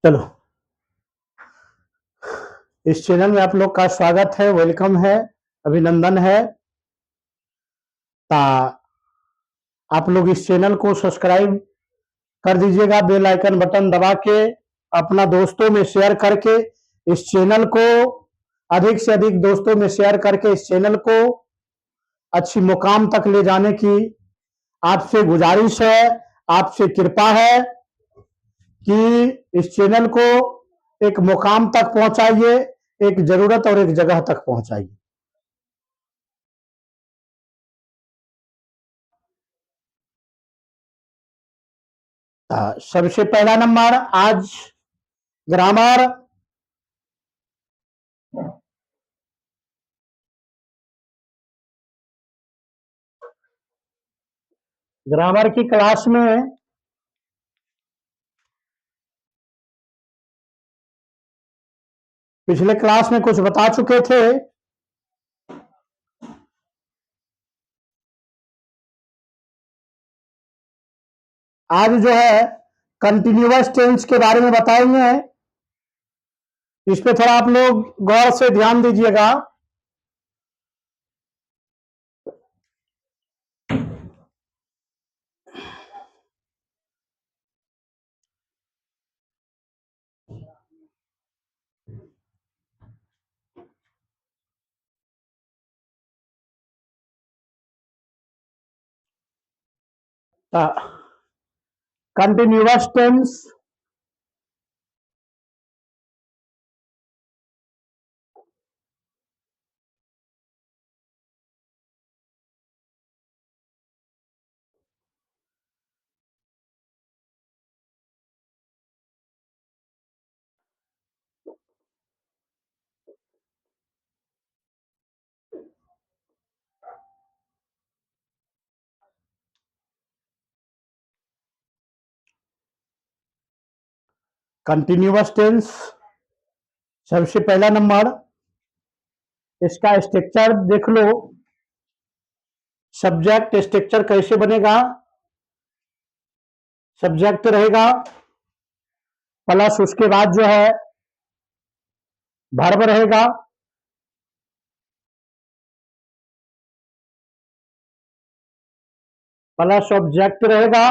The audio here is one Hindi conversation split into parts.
चलो, इस चैनल में आप लोग का स्वागत है, वेलकम है, अभिनंदन है। ता आप लोग इस चैनल को सब्सक्राइब कर दीजिएगा, बेल आइकन बटन दबा के अपना दोस्तों में शेयर करके इस चैनल को अधिक से अधिक दोस्तों में शेयर करके इस चैनल को अच्छी मुकाम तक ले जाने की आपसे गुजारिश है, आपसे कृपा है कि इस चैनल को एक मुकाम तक पहुंचाइए, एक जरूरत और एक जगह तक पहुंचाइए। सबसे पहला नंबर आज ग्रामर। ग्रामर की क्लास में पिछले क्लास में कुछ बता चुके थे। आज जो है कंटिन्यूअस टेंस के बारे में बताएंगे। इस पे थोड़ा आप लोग गौर से ध्यान दीजिएगा। कंटिन्यूअस टेंस कंटिन्यूअस टेंस सबसे पहला नंबर, इसका स्ट्रक्चर देख लो। सब्जेक्ट स्ट्रक्चर कैसे बनेगा? सब्जेक्ट रहेगा प्लस उसके बाद जो है वर्ब रहेगा, प्लस ऑब्जेक्ट रहेगा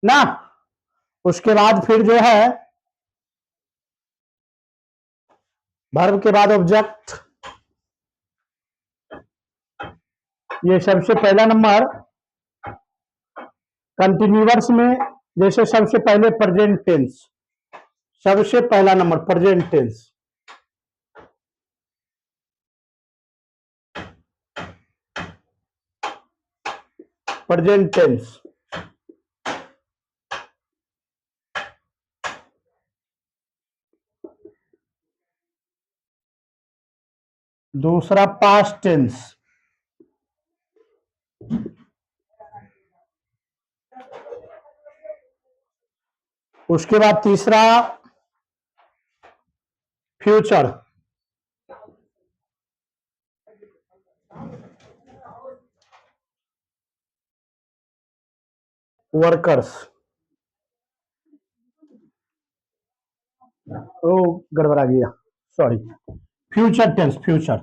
ना। उसके बाद फिर जो है वर्ब के बाद ऑब्जेक्ट। ये सबसे पहला नंबर कंटिन्यूअस में। जैसे सबसे पहले प्रेजेंट टेंस, सबसे पहला number present tense. Present tense दूसरा पास्ट टेंस, उसके बाद तीसरा फ्यूचर, वर्कर्स। ओ गड़बड़ा गया, सॉरी। Future tense, future.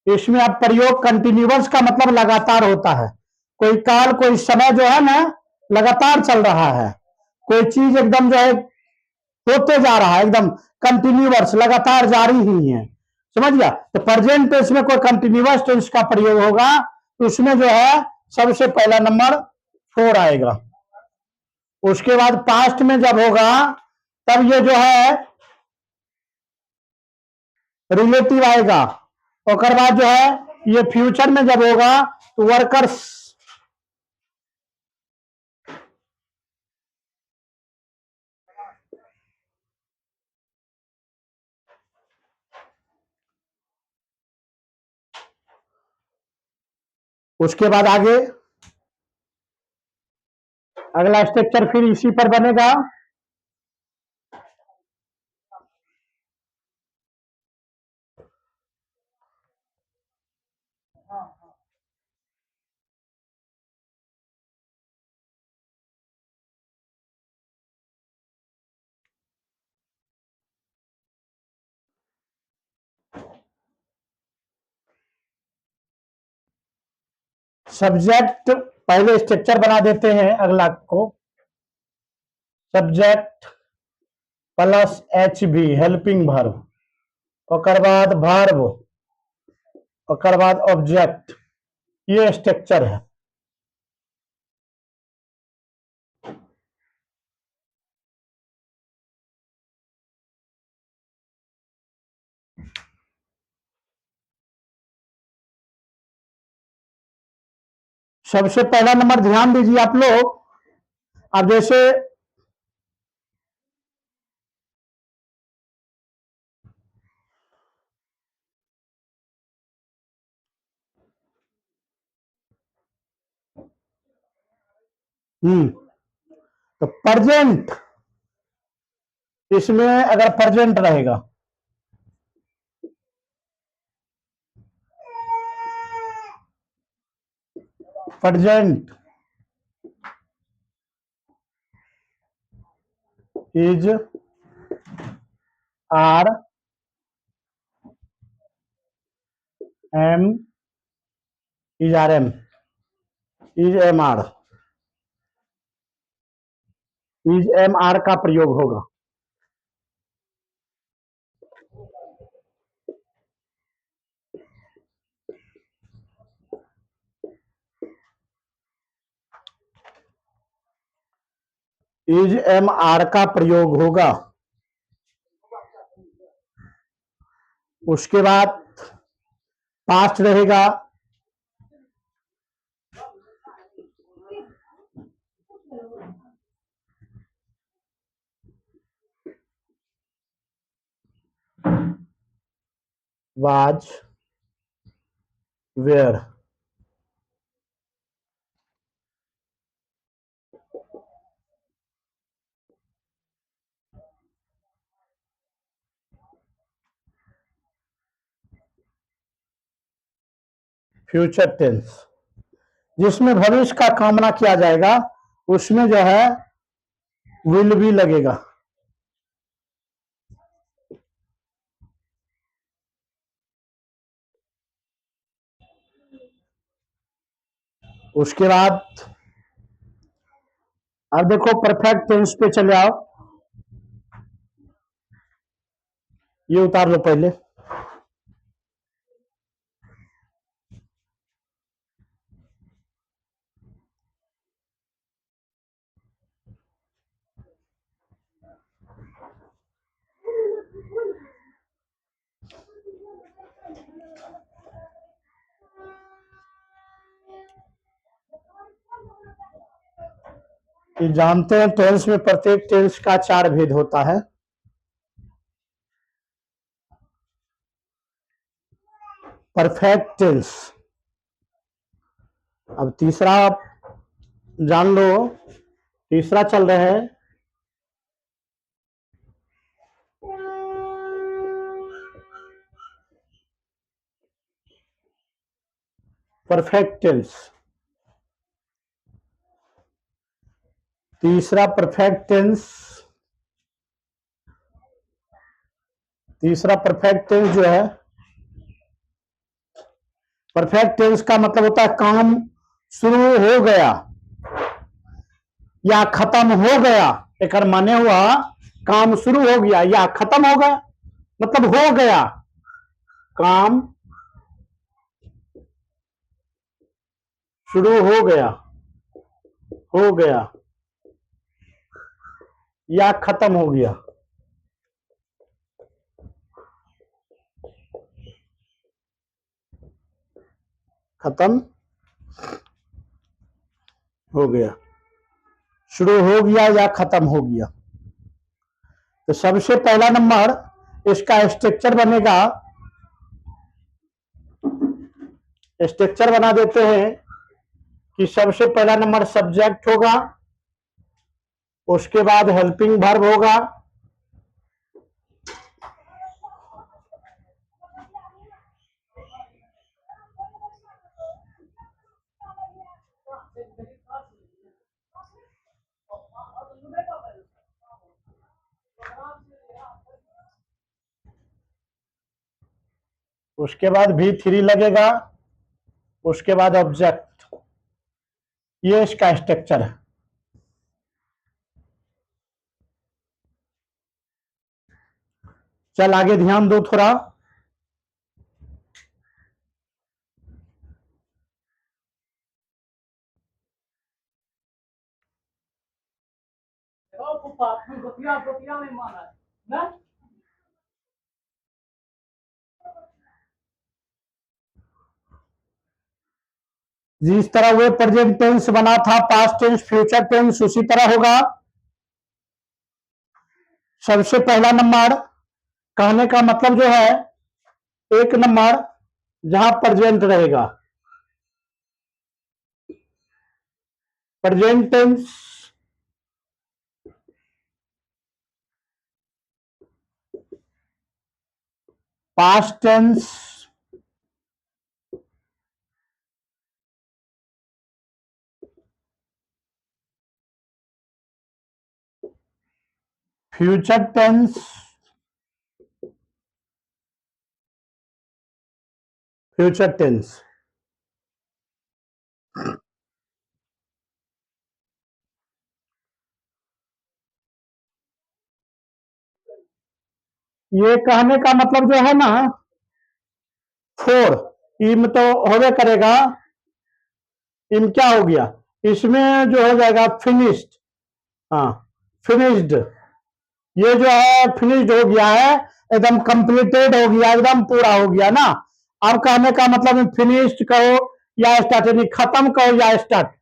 इसमें अब प्रयोग कंटिन्यूअस का मतलब लगातार होता है। कोई काल कोई समय जो है ना लगातार चल रहा है। कोई चीज एकदम जो है होते जा रहा है, एकदम कंटिन्यूअस लगातार जारी ही है। समझ गया? तो प्रेजेंट टेंस में कोई कंटिन्यूअस टेंस का प्रयोग होगा तो उसमें जो है सबसे पहला नंबर फोर आएगा। उसके बाद पास्ट में जब होगा तब ये जो है रिलेटिव आएगा। और बाद जो है ये फ्यूचर में जब होगा तो वर्कर्स। उसके बाद आगे अगला स्ट्रक्चर फिर इसी पर बनेगा। सब्जेक्ट पहले स्ट्रक्चर बना देते हैं अगला को। Subject plus H be helping verb, ओकर बाद वर्ब, ओकर बाद ऑब्जेक्ट, ये स्ट्रक्चर है। सबसे पहला नंबर ध्यान दीजिए आप लोग। अब जैसे तो प्रेजेंट, इसमें अगर प्रेजेंट रहेगा present is are am is are am is am are, is am are का प्रयोग होगा। इज एम आर का प्रयोग होगा। उसके बाद पास्ट रहेगा वाज वेयर, फ्यूचर टेंस जिसमें भविष्य का कामना किया जाएगा उसमें जो है विल भी लगेगा। उसके बाद अब देखो परफेक्ट टेंस पे चले आओ, ये उतार लो पहले। ये जानते हैं टेंस में प्रत्येक टेंस का 4 भेद होता है। परफेक्ट टेंस, अब तीसरा जान लो, तीसरा चल रहा है परफेक्ट टेंस। तीसरा परफेक्ट टेंस, तीसरा परफेक्ट टेंस जो है, परफेक्ट टेंस का मतलब होता है काम शुरू हो गया या खत्म हो गया। एक माने हुआ काम शुरू हो गया या खत्म हो गया, मतलब हो गया, काम शुरू हो गया या खत्म हो गया। खत्म हो गया, शुरू हो गया या खत्म हो गया। तो सबसे पहला नंबर इसका स्ट्रक्चर बनेगा, स्ट्रक्चर बना देते हैं कि सबसे पहला नंबर सब्जेक्ट होगा, उसके बाद हेल्पिंग वर्ब होगा, उसके बाद भी थ्री लगेगा, उसके बाद ऑब्जेक्ट। ये इसका स्ट्रक्चर है। चल आगे ध्यान दो थोड़ा। जिस तरह वे प्रेजेंट टेंस बना था, पास्ट टेंस, फ्यूचर टेंस उसी तरह होगा। सबसे पहला नंबर कहने का मतलब जो है, एक नंबर जहां प्रेजेंट रहेगा, present tense, past tense, future tense, future tense. ये कहने का मतलब जो है ना, फोर, इम तो होवे करेगा, इम क्या हो गया, इसमें जो हो जाएगा फिनिश्ड। हाँ, फिनिश्ड, ये जो है फिनिश्ड हो गया है, एकदम कंप्लीटेड हो गया, एकदम पूरा हो गया ना। अब कहने का मतलब फिनिश्ड कहो या स्टार्टेड, खत्म कहो या स्टार्ट,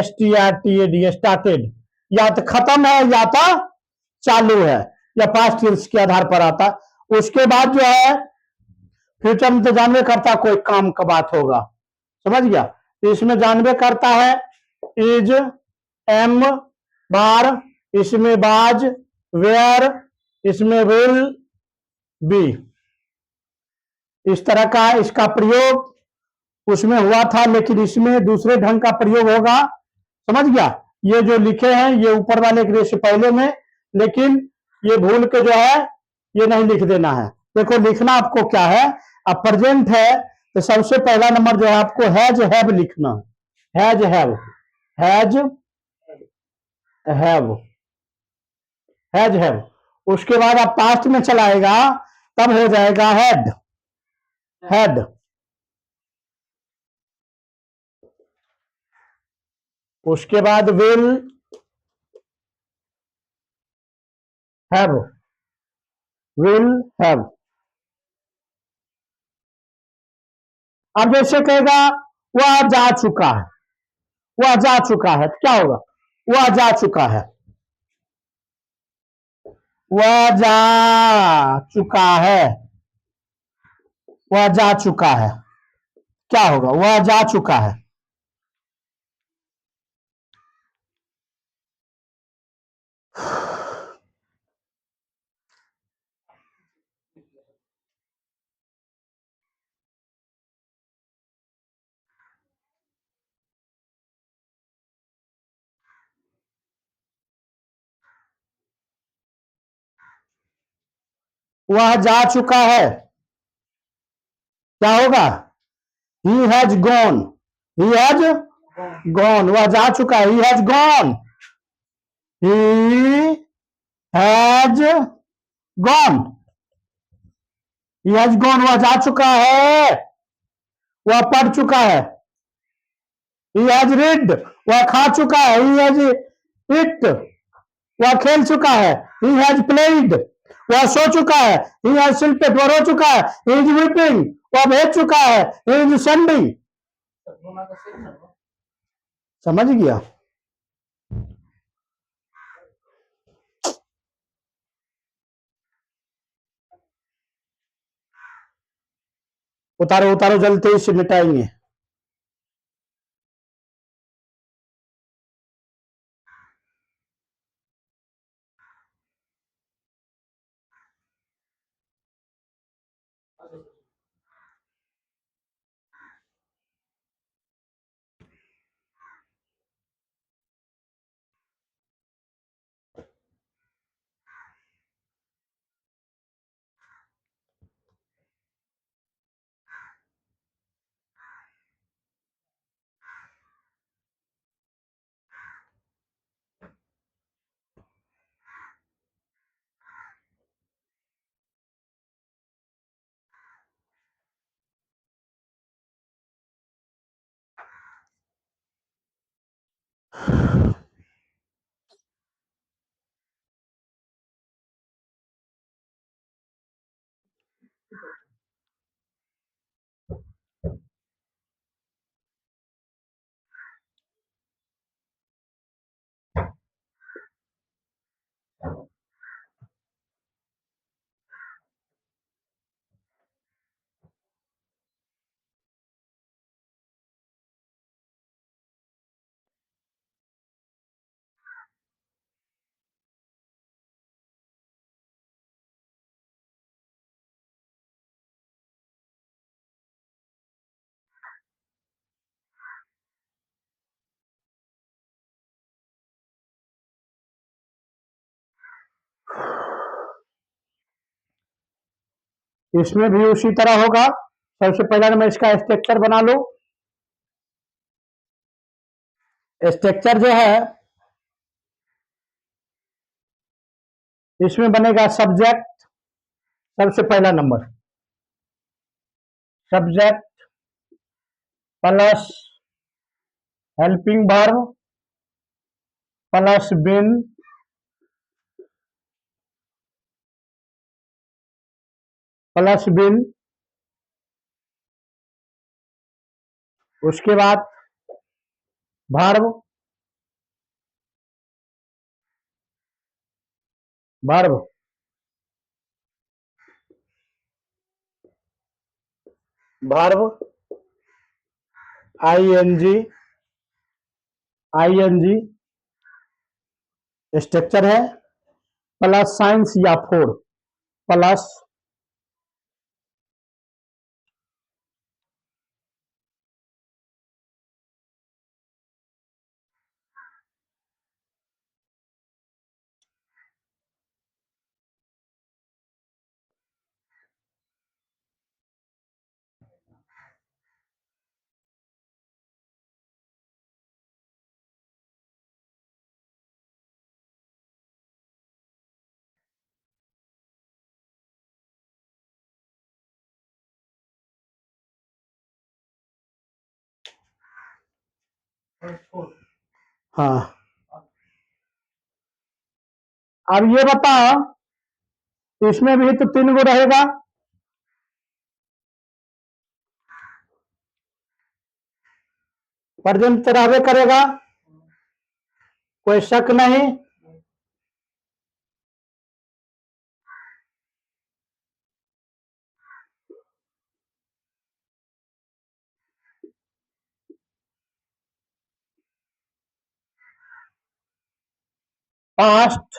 STARTED, स्टार्टेड, या तो खत्म है या तो चालू है, या पास्ट टेंस के आधार पर आता। उसके बाद जो है फ्यूचर में तो जानवे करता कोई काम का बात होगा, समझ गया। तो इसमें जानवे करता है इज, एम, बार, इसमें बाज, वेयर, इसमें विल बी, इस तरह का इसका प्रयोग उसमें हुआ था, लेकिन इसमें दूसरे ढंग का प्रयोग होगा, समझ गया। ये जो लिखे हैं ये ऊपर वाले के से पहले में, लेकिन ये भूल के जो है ये नहीं लिख देना है। देखो लिखना आपको क्या है, अब प्रेजेंट है तो सबसे पहला नंबर जो है आपको हैज हैव लिखना है, has have, has have, has have. उसके बाद आप पास्ट में चलाएगा तब हो जाएगा हैड, हैड। उसके बाद हैव, विल हैव। अब जैसे कहेगा वह जा चुका है, वह जा चुका है तो क्या होगा, वह जा चुका है, वह जा चुका है, वह जा चुका है, क्या होगा, वह जा चुका है। वह जा चुका है, क्या होगा, he has gone, he has gone, वह जा चुका है, he has gone, he has gone, he has gone, वह जा चुका है, वह पढ़ चुका है, ही हैज रीड, वह खा चुका है, ही हैज इट, वह खेल चुका है, ही हैज प्लेड, वह सो चुका है, ही हैज स्लीपेड, वह रो चुका है, ही इज वीपिंग, वह भेज चुका है, ही इज सेंडिंग। समझ गया। उतारो उतारो जल्दी से मिटाएंगे। इसमें भी उसी तरह होगा। सबसे पहले मैं इसका स्ट्रक्चर बना लूं। स्ट्रक्चर जो है इसमें बनेगा सब्जेक्ट, सबसे पहला number subject plus helping verb plus been plus been. उसके बाद verb verb verb ING ING structure है प्लस साइंस या फोर प्लस हाँ। अब ये बताओ इसमें भी तो 3 गो रहेगा। प्रेजेंट रहबे करेगा, कोई शक नहीं। पास्ट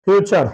फ्यूचर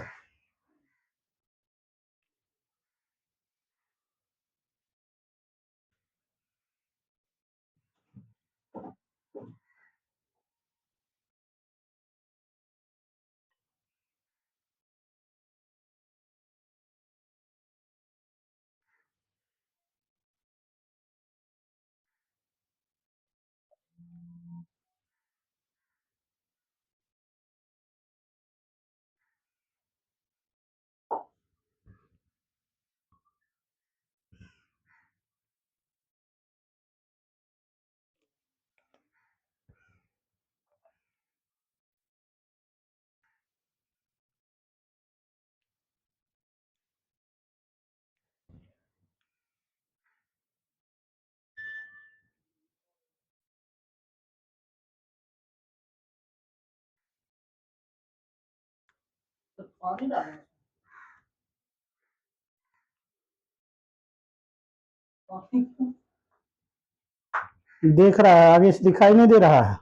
देख रहा है, आगे से दिखाई नहीं दे रहा है।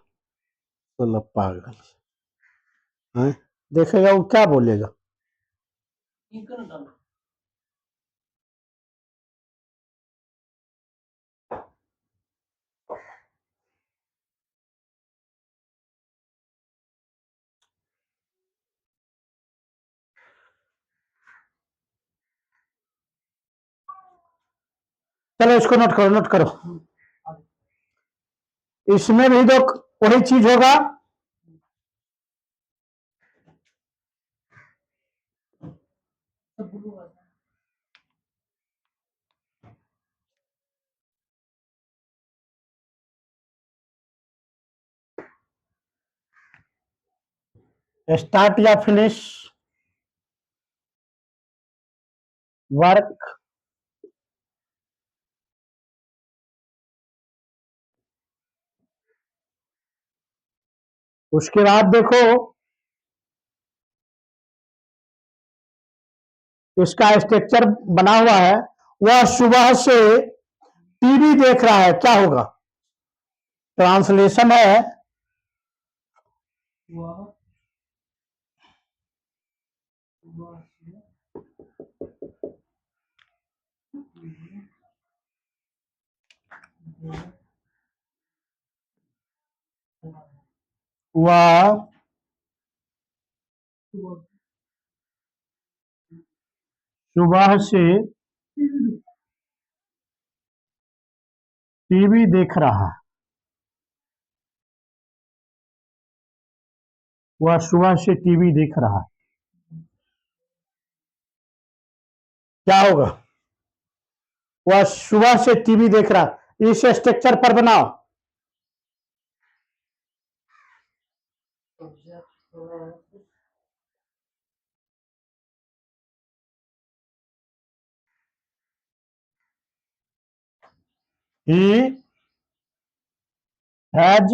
तो पागल है, देखेगा वो क्या बोलेगा। चलो इसको नोट करो नोट करो। इसमें भी तो वही चीज होगा। स्टार्ट या फिनिश वर्क उसके बाद देखो इसका स्ट्रक्चर बना हुआ है। वह सुबह से टीवी देख रहा है, क्या होगा? ट्रांसलेशन है वह सुबह से टीवी देख रहा है। वह सुबह से टीवी देख रहा है, क्या होगा? वह सुबह से टीवी देख रहा है। इस स्ट्रक्चर पर बनाओ। He has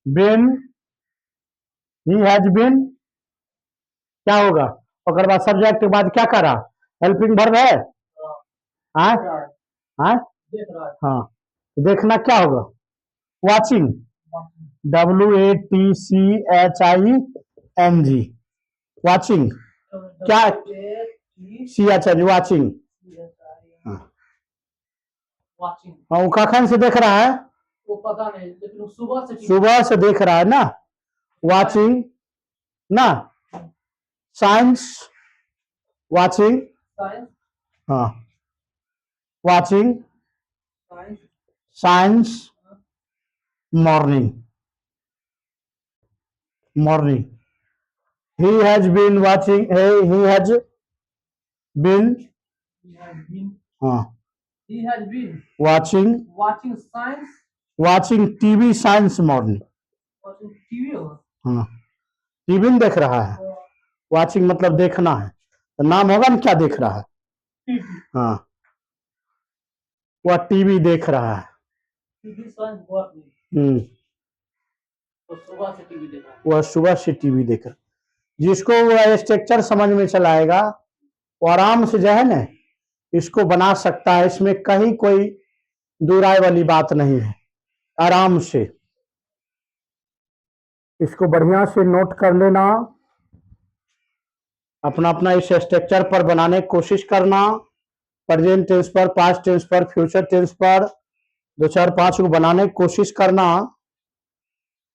been क्या होगा? और बाद सब्जेक्ट के बाद क्या कर रहा? हेल्पिंग वर्ब है। हाँ हाँ हाँ, देखना क्या होगा? Watching, WATCHING, watching. क्या? CHING, watching. हाँ, वो कखन से देख रहा है? वो पता नहीं, लेकिन वो सुबह से देख रहा है ना। वाचिंग ना, साइंस, वाचिंग, हाँ, watching science morning, morning. He has been watching, he has been, हाँ, he has been watching science, watching TV science morning, watching TV, हाँ, टीवी में देख रहा है। वाचिंग मतलब देखना है, तो नाम होगा ना, क्या देख रहा है? हाँ, वह टीवी देख रहा है। वह सुबह से टीवी देख रहा है। जिसको वह स्ट्रक्चर समझ में चलाएगा वो आराम से जो है ना इसको बना सकता है। इसमें कहीं कोई दुराय वाली बात नहीं है। आराम से इसको बढ़िया से नोट कर लेना, अपना अपना इस स्ट्रक्चर पर बनाने की कोशिश करना। प्रेजेंट टेंस पर, पास्ट टेंस पर, फ्यूचर टेंस पर 2 4 5 को बनाने की कोशिश करना।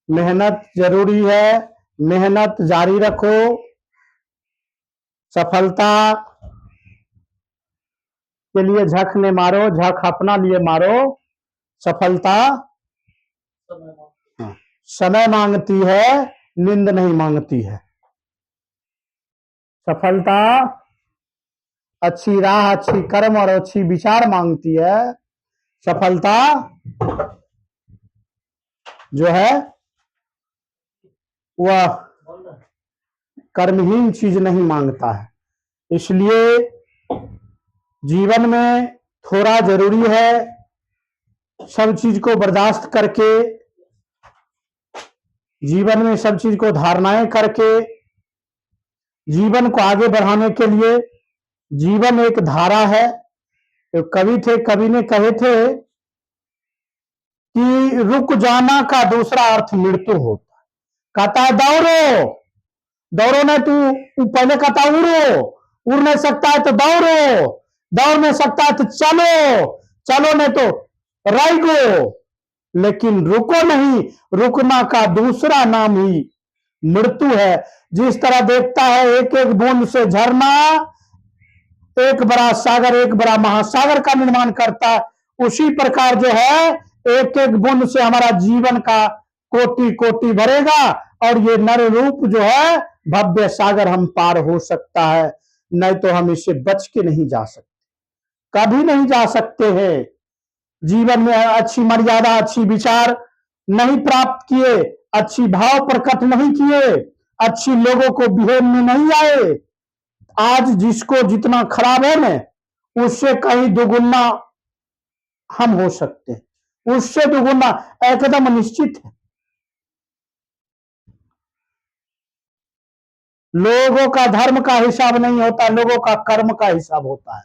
मेहनत जरूरी है, मेहनत जारी रखो। सफलता के लिए झक ने मारो, झक अपना लिए मारो। सफलता समय मांगती है, नींद नहीं मांगती है। सफलता अच्छी राह, अच्छी कर्म और अच्छी विचार मांगती है। सफलता जो है वह कर्महीन चीज नहीं मांगता है। इसलिए जीवन में थोड़ा जरूरी है, सब चीज को बर्दाश्त करके, जीवन में सब चीज को धारणाएं करके, जीवन को आगे बढ़ाने के लिए। जीवन एक धारा है। तो कवि ने कहे थे कि रुक जाना का दूसरा अर्थ मृत्यु होता है। कहता है दौड़ो, दौड़ो नहीं, तू पहले कहता उड़ो, उड़ नहीं सकता है तो दौड़ो, दौड़ नहीं सकता है तो चलो, चलो नहीं तो राइगो, लेकिन रुको नहीं। रुकना का दूसरा नाम ही मृत्यु है। जिस तरह देखता है एक एक बूंद से झरना एक बड़ा सागर, एक बड़ा महासागर का निर्माण करता है, उसी प्रकार जो है एक एक बूंद से हमारा जीवन का कोटि कोटि भरेगा और ये नर रूप जो है भव्य सागर हम पार हो सकता है। नहीं तो हम इससे बच के नहीं जा सकते, कभी नहीं जा सकते हैं। जीवन में अच्छी मर्यादा, अच्छी विचार नहीं प्राप्त किए अच्छी भाव प्रकट नहीं किए, अच्छी लोगों को बिहेव में नहीं आए। आज जिसको जितना खराब है ना, उससे कहीं दुगुना हम हो सकते हैं, उससे दुगुना एकदम निश्चित है। लोगों का धर्म का हिसाब नहीं होता, लोगों का कर्म का हिसाब होता है।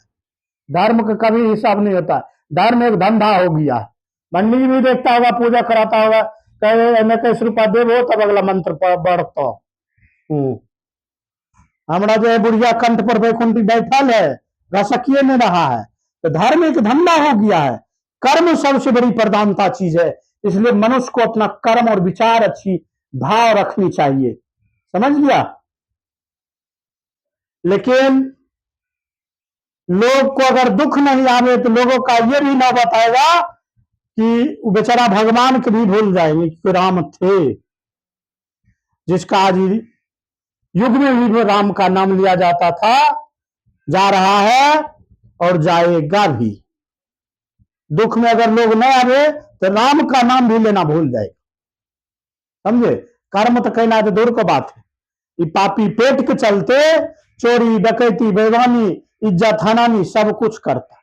धर्म का कभी हिसाब नहीं होता। धर्म एक धंधा हो गया है। पंडित जी भी देखता होगा, पूजा कराता होगा, कहे 21 रुपया देवो तब अगला मंत्र बढ़ता। हमारा जो है बुढ़िया कंठ पर बैकुंठी बैठल है, रसकिए में रहा है। तो धर्म एक धंधा हो गया है। कर्म सबसे बड़ी प्रधानता चीज है। इसलिए मनुष्य को अपना कर्म और विचार अच्छी भाव रखनी चाहिए। समझ लिया। लेकिन लोग को अगर दुख नहीं आवे तो लोगों का ये भी ना बताएगा कि बेचारा भगवान के भी भूल जाएंगे कि राम थे, जिसका आज युग में भी राम का नाम लिया जाता था, जा रहा है और जाएगा भी। दुख में अगर लोग न आवे तो राम का नाम भी लेना भूल जाएगा। समझे। कर्म तो कहना तो दूर को बात है। ये पापी पेट के चलते चोरी डकैती बेईमानी इज्जत हनानी सब कुछ करता,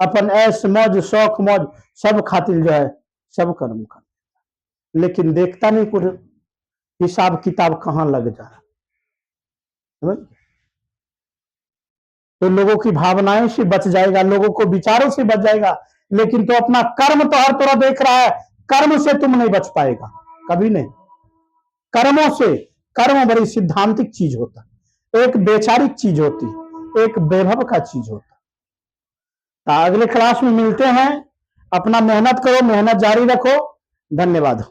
अपन ऐश मौज शौक मौज सब खातिर जो है सब कर्म करता, लेकिन देखता नहीं कुछ हिसाब किताब कहां लग जा रहा। तो लोगों की भावनाएं से बच जाएगा, लोगों को विचारों से बच जाएगा, लेकिन तो अपना कर्म तो हर तरह देख रहा है, कर्म से तुम नहीं बच पाएगा कभी नहीं। कर्मों से, कर्म बड़ी सिद्धांतिक चीज होता है, एक वैचारिक चीज होती, एक वैभव का चीज होता। तो अगले क्लास में मिलते हैं। अपना मेहनत करो, मेहनत जारी रखो। धन्यवाद।